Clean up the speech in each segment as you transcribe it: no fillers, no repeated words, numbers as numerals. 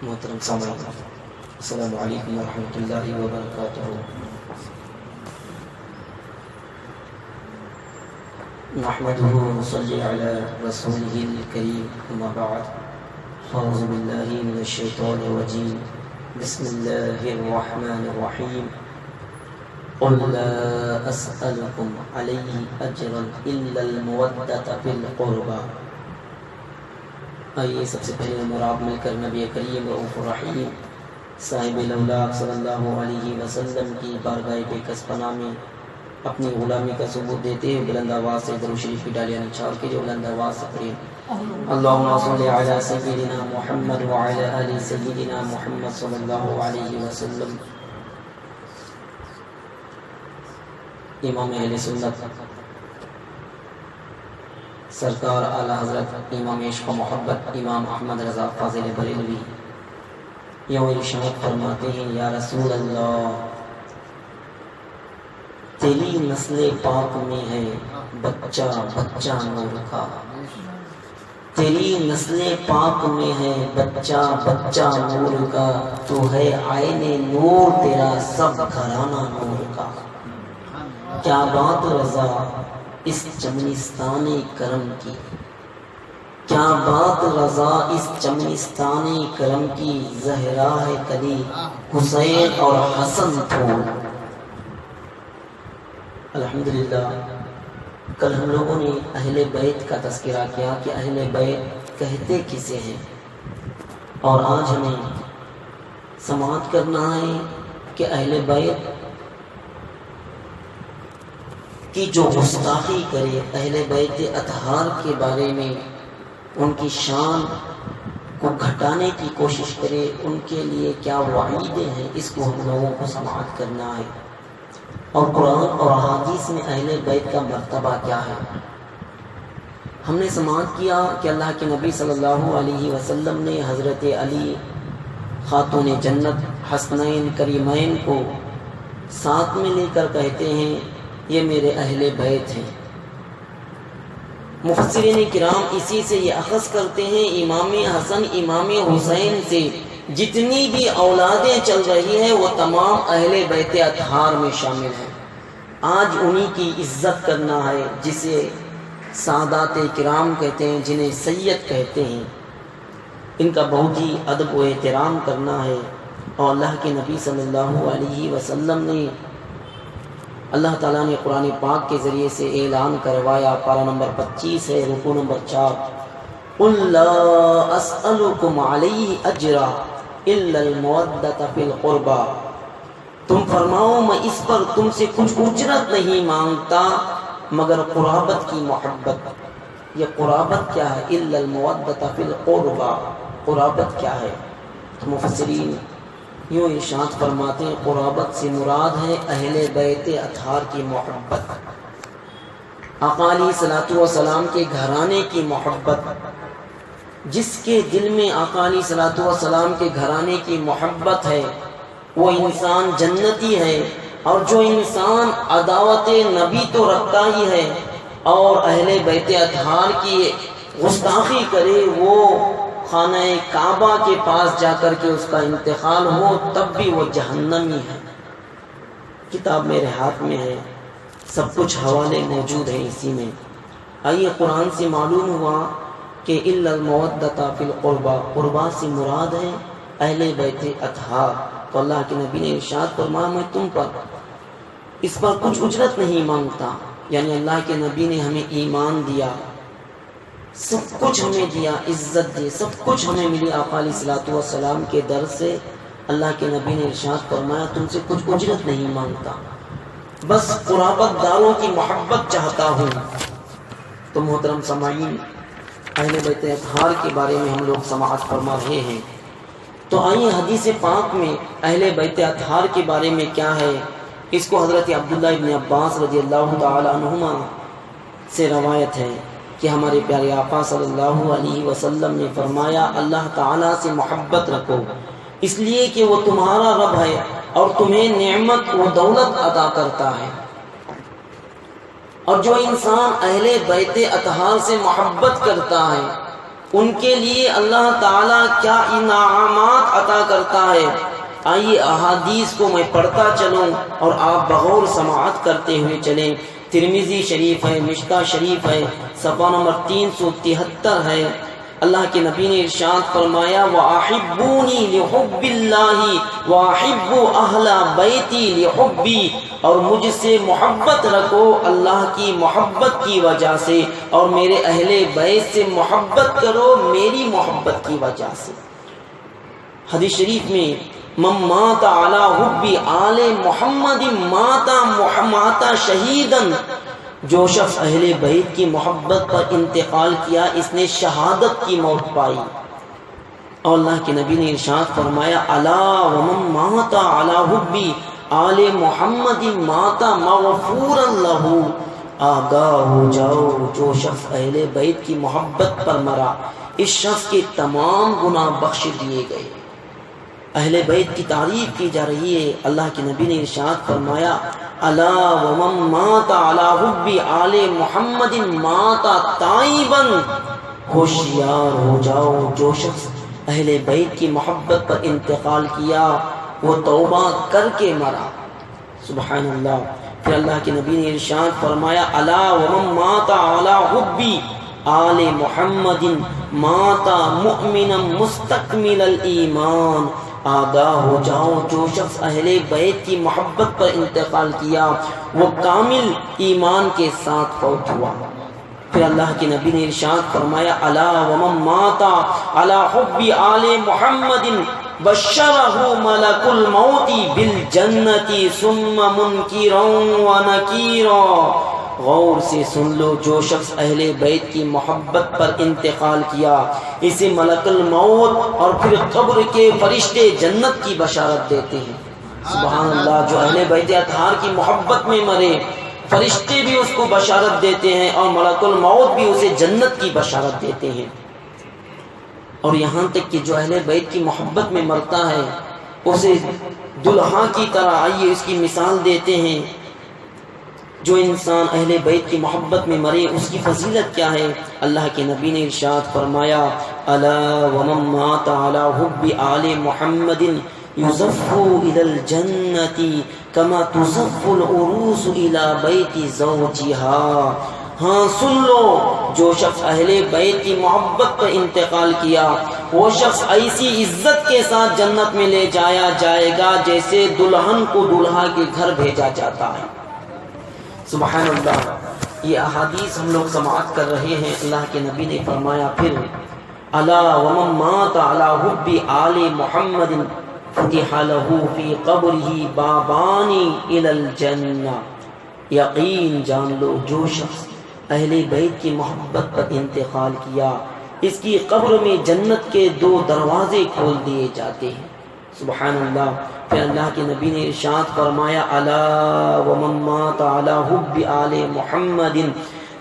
محترم سامعین، السلام علیکم ورحمۃ اللہ وبرکاتہ۔ نحمده ونصلي على رسوله الكريم، اما بعد، اعوذ باللہ من الشیطان الرجیم، بسم اللہ الرحمن الرحیم۔ قل لا اسألكم علیہ اجرا الا المودۃ فی القربى۔ آئیے سب سے پہلے ہم اور آپ مل کر نبی کریم رؤوف الرحیم صاحب الاولاق صلی اللہ علیہ وسلم کی بارگاہ بے کس پناہ میں اپنی غلامی کا ثبوت دیتے ہوئے بلند آواز سے درود شریف کی ڈالیاں نچھاڑ کے جو بلند آواز سے پڑھیں، اللہم صلی علی سیدنا محمد وعلی آل سیدنا محمد صلی اللہ علیہ وسلم۔ امام اہل سنت سرکار اعلی حضرت امام عشق و محبت امام احمد رضا فاضل بریلوی یوں ارشاد فرماتے ہیں، یا رسول اللہ، تیری نسل پاک میں ہے بچہ بچہ نور کا، تیری نسل پاک میں ہے بچہ بچہ نور کا، تو ہے عین نور تیرا سب گھرانہ نور کا۔ کیا بات رضا اس چمنستان کرم کی، کیا بات رضا اس چمنستان کرم کی، زہرا ہے کلی حسین اور حسن پھول۔ الحمدللہ کل ہم لوگوں نے اہل بیت کا تذکرہ کیا کہ اہل بیت کہتے کسے ہیں، اور آج ہمیں سماعت کرنا ہے کہ اہل بیت کی جو گستاخی کرے، اہل بیت اطہار کے بارے میں ان کی شان کو گھٹانے کی کوشش کرے، ان کے لیے کیا وعیدیں ہیں، اس کو ہم لوگوں کو سماعت کرنا ہے، اور قرآن اور احادیث میں اہل بیت کا مرتبہ کیا ہے۔ ہم نے سماعت کیا کہ اللہ کے نبی صلی اللہ علیہ وسلم نے حضرت علی خاتون جنت حسنین کریمین کو ساتھ میں لے کر کہتے ہیں یہ میرے اہل بیت ہیں۔ مفسرین کرام اسی سے یہ اخذ کرتے ہیں امام حسن امام حسین سے جتنی بھی اولادیں چل رہی ہیں وہ تمام اہل بیت اطہار میں شامل ہیں۔ آج انہی کی عزت کرنا ہے، جسے سادات کرام کہتے ہیں، جنہیں سید کہتے ہیں، ان کا بہت ہی ادب و احترام کرنا ہے۔ اور اللہ کے نبی صلی اللہ علیہ وسلم نے، اللہ تعالیٰ نے قرآن پاک کے ذریعے سے اعلان کروایا، پارہ نمبر 25 ہے، رکوع نمبر 4، قُلْ لَا أَسْأَلُكُمْ عَلَيْهِ أَجْرًا إِلَّا الْمَوَدَّةَ فِي الْقُرْبَى۔ تم فرماؤ میں اس پر تم سے کچھ اجرت نہیں مانگتا مگر قرابت کی محبت۔ یہ قرابت کیا ہے؟ إِلَّا الْمَوَدَّةَ فِي الْقُرْبَى، قرابت کیا ہے؟ تو مفسرین یوں ارشاد فرماتے ہیں قرابت سے مراد ہے اہل بیت اطہار کی محبت، آقا علیہ الصلوۃ والسلام کے گھرانے کی محبت۔ جس کے دل میں آقا علیہ الصلوۃ والسلام کے گھرانے کی محبت ہے وہ انسان جنتی ہے، اور جو انسان عداوت نبی تو رکھتا ہی ہے اور اہل بیت اطہار کی گستاخی کرے، وہ خانہ کعبہ کے پاس جا کر کے اس کا انتقال ہو تب بھی وہ جہنمی ہے۔ کتاب میرے ہاتھ میں ہے، سب کچھ حوالے موجود ہیں اسی میں۔ آئیے قرآن سے معلوم ہوا کہ الا المودۃ فی القربى، قربا سے مراد ہے اہل بیت اطہار۔ تو اللہ کے نبی نے ارشاد فرمایا میں تم پر اس پر کچھ اجرت نہیں مانگتا، یعنی اللہ کے نبی نے ہمیں ایمان دیا، سب کچھ ہمیں دیا، عزت دی، سب کچھ ہمیں ملی آقا علیہ الصلوۃ والسلام کے در سے۔ اللہ کے نبی نے ارشاد فرمایا تم سے کچھ اجرت نہیں مانگتا، بس قرابت داروں کی محبت چاہتا ہوں۔ تو محترم سامعین، اہل بیت اطہار کے بارے میں ہم لوگ سماعت فرما رہے ہیں، تو آئیے حدیث پاک میں اہل بیت اطہار کے بارے میں کیا ہے، اس کو حضرت عبداللہ ابن عباس رضی اللہ تعالی عنہما سے روایت ہے کہ ہمارے پیارے آقا صلی اللہ علیہ وسلم نے فرمایا اللہ تعالیٰ سے محبت رکھو، اس لیے کہ وہ تمہارا رب ہے اور تمہیں نعمت و دولت عطا کرتا ہے۔ اور جو انسان اہل بیت اطہار سے محبت کرتا ہے ان کے لیے اللہ تعالیٰ کیا انعامات عطا کرتا ہے۔ آئیے احادیث کو میں پڑھتا چلوں اور آپ بغور سماعت کرتے ہوئے چلیں۔ ترمذی شریف ہے، مشکا شریف ہے، صفحہ نمبر 373 ہے۔ اللہ کے نبی نے ارشاد فرمایا وَأَحِبُّونِي لِحُبِّ اللَّهِ وَأَحِبُّ أَهْلَ بَيْتِي لِحُبِّي، اور مجھ سے محبت رکھو اللہ کی محبت کی وجہ سے، اور میرے اہل بیت سے محبت کرو میری محبت کی وجہ سے۔ حدیث شریف میں من مات علی حب آل محمد مات شہیدا، جو شخص اہل بیت کی محبت پر انتقال کیا اس نے شہادت کی موت پائی۔ اور اللہ کے نبی نے ارشاد فرمایا الا ومن مات علی حب آل محمد مات مغفورا لہ، آگاہ ہو جاؤ جو شخص اہل بیت کی محبت پر مرا اس شخص کے تمام گناہ بخش دیے گئے۔ اہل بیت کی تعریف کی جا رہی ہے۔ اللہ کے نبی نے ارشاد فرمایا الا ومن مات علی حب آل محمد مات تائبا، ہوشیار ہو جاؤ جو شخص اہل بیت کی محبت پر انتقال کیا وہ توبہ کر کے مرا۔ سبحان اللہ۔ پھر اللہ کے نبی نے ارشاد فرمایا الا ومن مات علی حب آل محمد مات مؤمنا مستکمل الایمان، آگاہ ہو جاؤ جو شخص اہل بیت کی محبت پر انتقال کیا وہ کامل ایمان کے ساتھ فوت ہوا۔ پھر اللہ کے نبی نے ارشاد فرمایا الا ومن مات علی حب آل محمد بشرہ ملک الموت بالجنت ثم منکرا ونکیرا، غور سے سن لو جو شخص اہل بیت کی محبت پر انتقال کیا اسے ملک الموت اور پھر قبر کے فرشتے جنت کی بشارت دیتے ہیں۔ سبحان اللہ۔ جو اہل بیت اطہار کی محبت میں مرے فرشتے بھی اس کو بشارت دیتے ہیں اور ملک الموت بھی اسے جنت کی بشارت دیتے ہیں۔ اور یہاں تک کہ جو اہل بیت کی محبت میں مرتا ہے اسے دلہا کی طرح، آئیے اس کی مثال دیتے ہیں۔ جو انسان اہل بیت کی محبت میں مرے اس کی فضیلت کیا ہے؟ اللہ کے نبی نے ارشاد فرمایا الا ومن مات علی حب آل محمد یزف الی الجنۃ کما تزف العروس الی بیت زوجها۔ ہاں سن لو جو شخص اہل بیت کی محبت پر انتقال کیا وہ شخص ایسی عزت کے ساتھ جنت میں لے جایا جائے گا جیسے دلہن کو دلہا کے گھر بھیجا جاتا ہے۔ سبحان اللہ۔ یہ احادیث ہم لوگ سماعت کر رہے ہیں۔ اللہ کے نبی نے فرمایا پھر الا ومن مات علی حب آل محمد فتح له فی قبرہ بابان الی الجنہ، یقین جان لو جو شخص اہل بیت کی محبت پر انتقال کیا اس کی قبر میں جنت کے 2 دروازے کھول دیے جاتے ہیں۔ سبحان اللہ۔ پھر اللہ کے نبی نے ارشاد فرمایا الا ومن مات علی حب آل محمد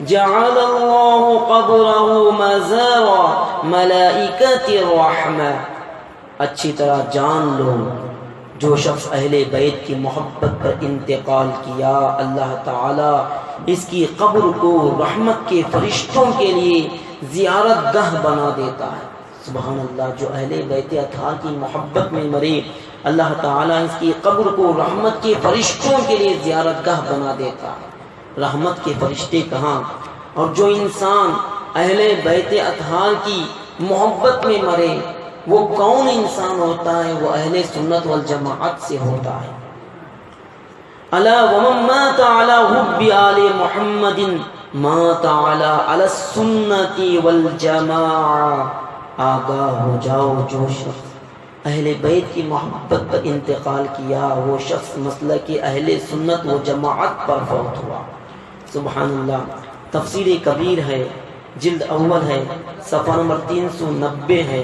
جعل اللہ قبرہ مزار ملائکۃ الرحمہ، اچھی طرح جان لو جو شخص اہل بیت کی محبت پر انتقال کیا اللہ تعالی اس کی قبر کو رحمت کے فرشتوں کے لیے زیارت گاہ بنا دیتا ہے۔ سبحان اللہ۔ جو اہل بیت اطہار کی محبت میں مرے اللہ تعالیٰ اس کی قبر کو رحمت کے فرشتوں کے لیے زیارت گاہ بنا دیتا ہے۔ رحمت کے فرشتے کہاں؟ اور جو انسان اہل بیت اطہار کی محبت میں مرے وہ کون انسان ہوتا ہے؟ وہ اہل سنت والجماعت سے ہوتا ہے۔ الا ومن مات علی حب آل محمد مات علی السنت والجماعہ، آگاہ ہو جاؤ جو شخص اہل بیت کی محبت پر انتقال کیا وہ شخص مسلک اہل سنت و جماعت پر فوت ہوا۔ سبحان اللہ۔ تفسیر کبیر ہے، جلد اول ہے، صفحہ نمبر 390 ہے۔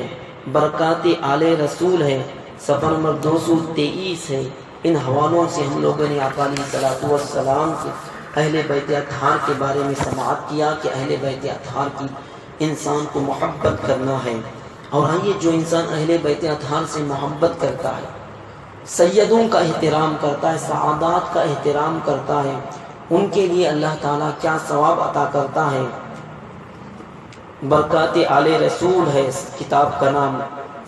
برکات آل رسول ہے، صفحہ نمبر 223 ہے۔ ان حوالوں سے ہم لوگوں نے آقا علیہ الصلوۃ والسلام سے اہل بیت اطہار کے بارے میں سماعت کیا کہ اہل بیت اطہار کی انسان کو محبت کرنا ہے۔ اور آئیے جو انسان اہل بیت اطہار سے محبت کرتا ہے، سیدوں کا احترام کرتا ہے، سعادات کا احترام کرتا ہے، ان کے لیے اللہ تعالیٰ کیا ثواب عطا کرتا ہے۔ برکات آل رسول ہے کتاب کا نام،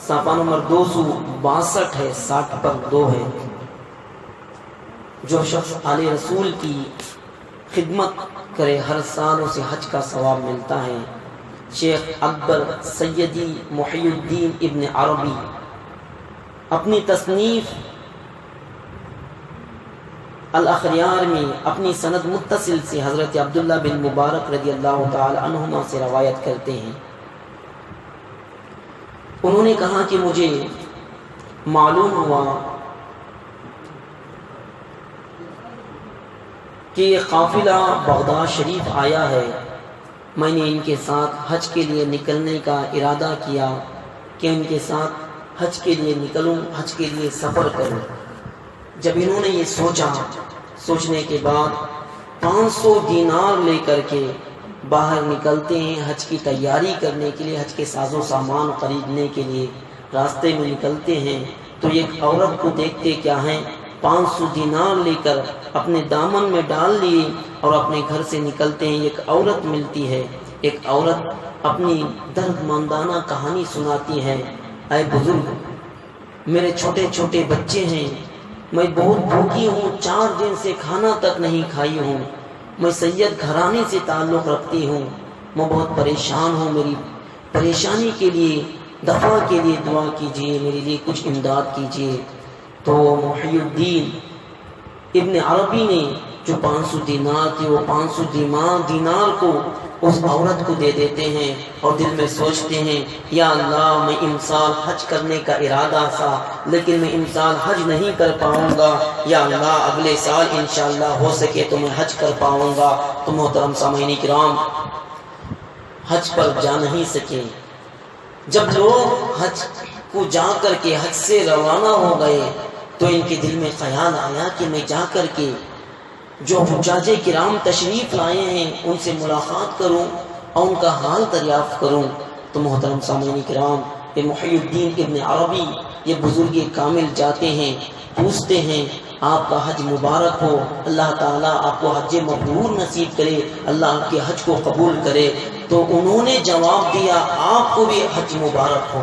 صفحہ نمبر 262 ہے، 60 پر 2 ہے۔ جو شخص آل رسول کی خدمت کرے ہر سال اسے حج کا ثواب ملتا ہے۔ شیخ اکبر سیدی محی الدین ابن عربی اپنی تصنیف الاخیار میں اپنی سند متصل سے حضرت عبداللہ بن مبارک رضی اللہ تعالی عنہما سے روایت کرتے ہیں۔ انہوں نے کہا کہ مجھے معلوم ہوا کہ یہ قافلہ بغداد شریف آیا ہے، میں نے ان کے ساتھ حج کے لیے نکلنے کا ارادہ کیا کہ ان کے ساتھ حج کے لیے نکلوں، حج کے لیے سفر کروں۔ جب انہوں نے یہ سوچنے کے بعد 500 دینار لے کر کے باہر نکلتے ہیں حج کی تیاری کرنے کے لیے، حج کے ساز و سامان خریدنے کے لیے راستے میں نکلتے ہیں تو ایک عورت کو دیکھتے کیا ہیں، 500 دینار لے کر اپنے دامن میں ڈال لیے اور اپنے گھر سے نکلتے ہیں۔ ایک عورت ملتی ہے، ایک عورت اپنی درد مندانہ کہانی سناتی ہے، اے بزرگ میرے چھوٹے چھوٹے بچے ہیں، میں بہت بھوکی ہوں، 4 دن سے کھانا تک نہیں کھائی ہوں، میں سید گھرانے سے تعلق رکھتی ہوں، میں بہت پریشان ہوں، میری پریشانی کے لیے دفع کے لیے دعا کیجیے، میرے لیے کچھ امداد کیجیے۔ تو محی الدین ابن عربی نے جو 500 دینار تھی وہ 500 دینار کو اس عورت کو دے دیتے ہیں اور دل میں سوچتے ہیں یا اللہ میں امسال حج کرنے کا ارادہ تھا لیکن میں امسال حج نہیں کر پاؤں گا، یا اللہ اگلے سال انشاءاللہ ہو سکے تو میں حج کر پاؤں گا۔ تو محترم سامعین کرام حج پر جا نہیں سکے۔ جب لوگ حج کو جا کر کے حج سے روانہ ہو گئے تو ان کے دل میں خیال آیا کہ میں جا کر کے جو حجاج کرام تشریف لائے ہیں ان سے ملاقات کروں اور ان کا حال دریافت کروں۔ تو محترم سامعین کرام یہ محی الدین ابن عربی یہ بزرگ کامل جاتے ہیں، پوچھتے ہیں آپ کا حج مبارک ہو، اللہ تعالیٰ آپ کو حج مبرور نصیب کرے، اللہ آپ کے حج کو قبول کرے۔ تو انہوں نے جواب دیا آپ کو بھی حج مبارک ہو۔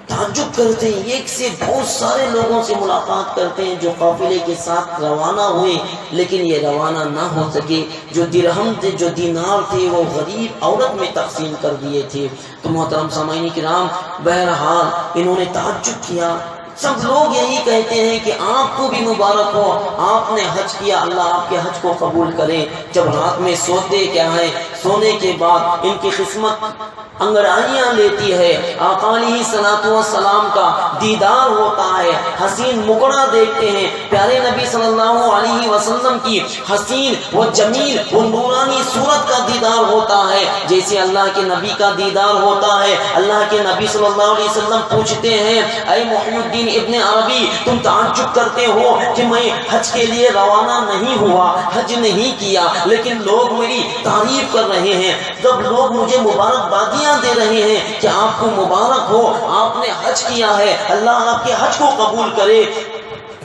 تعجب کرتے ہیں، ایک سے بہت سارے لوگوں سے ملاقات کرتے ہیں جو قافلے کے ساتھ روانہ ہوئے لیکن یہ روانہ نہ ہو سکے، جو درہم تھے جو دینار تھے وہ غریب عورت میں تقسیم کر دیے تھے۔ تو محترم سامعین کرام بہرحال انہوں نے تعجب کیا، سب لوگ یہی کہتے ہیں کہ آپ کو بھی مبارک ہو، آپ نے حج کیا، اللہ آپ کے حج کو قبول کرے۔ جب رات میں سوتے کیا ہے، سونے کے بعد ان کی قسمت انگڑائیاں لیتی ہے، آقا علیہ الصلوۃ والسلام کا دیدار ہوتا ہے، حسین مکڑا دیکھتے ہیں، پیارے نبی صلی اللہ علیہ وسلم کی حسین و جمیل و نورانی صورت کا دیدار ہوتا ہے جیسے اللہ کے نبی کا دیدار ہوتا ہے۔ اللہ کے نبی صلی اللہ علیہ وسلم پوچھتے ہیں اے محی الدین ابن عربی تم تعجب کرتے ہو کہ میں حج کے لیے روانہ نہیں ہوا، حج نہیں کیا، لیکن لوگ میری تعریف کر رہے ہیں، جب لوگ مجھے مبارکبادیاں دے رہے ہیں کہ آپ کو مبارک ہو، آپ نے حج کیا ہے، اللہ آپ کے حج کو قبول کرے۔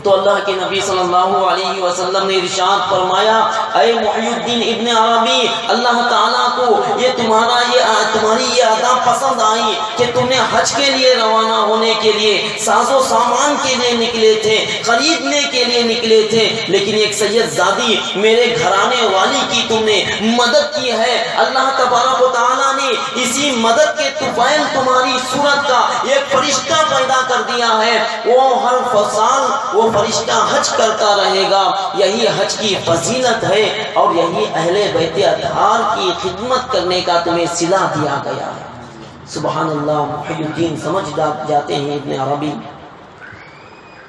تو اللہ کے نبی صلی اللہ علیہ وسلم نے ارشاد فرمایا اے محی الدین ابن عربی اللہ تعالیٰ کو یہ تمہاری یہ ادا پسند آئی کہ تم نے حج کے لیے روانہ ہونے کے لیے ساز و سامان کے لیے نکلے تھے، خریدنے کے لیے نکلے تھے، لیکن ایک سید زادی میرے گھرانے والی کی تم نے مدد کی ہے۔ اللہ تبارک و تعالیٰ نے اسی مدد کے طفیل تمہاری صورت کا ایک فرشتہ پیدا کر دیا ہے، وہ ہر سال وہ فرشتہ حج کرتا رہے گا۔ یہی حج کی فضیلت ہے اور یہی اہل بیت اطہار کی خدمت کرنے کا تمہیں صلہ دیا گیا ہے۔ سبحان اللہ، محی الدین سمجھ جاتے ہیں ابن عربی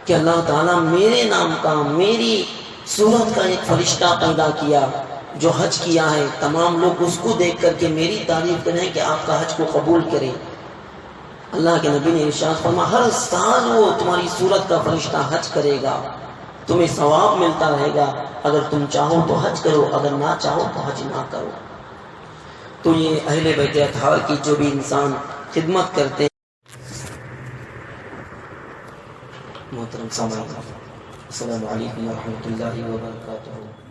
کہ اللہ تعالیٰ میرے نام کا میری صورت کا ایک فرشتہ پیدا کیا جو حج کیا ہے، تمام لوگ اس کو دیکھ کر کے میری تعریف کریں کہ آپ کا حج کو قبول کرے۔ اللہ کے نبی نے ارشاد فرمایا ہر سال وہ تمہاری صورت کا فرشتہ حج کرے گا، تمہیں ثواب ملتا رہے گا، اگر تم چاہو تو حج کرو، اگر نہ چاہو تو حج نہ کرو۔ تو یہ اہل بیت اطہار کی جو بھی انسان خدمت کرتے ہیں۔ محترم سامعین السلام علیکم ورحمۃ اللہ وبرکاتہ۔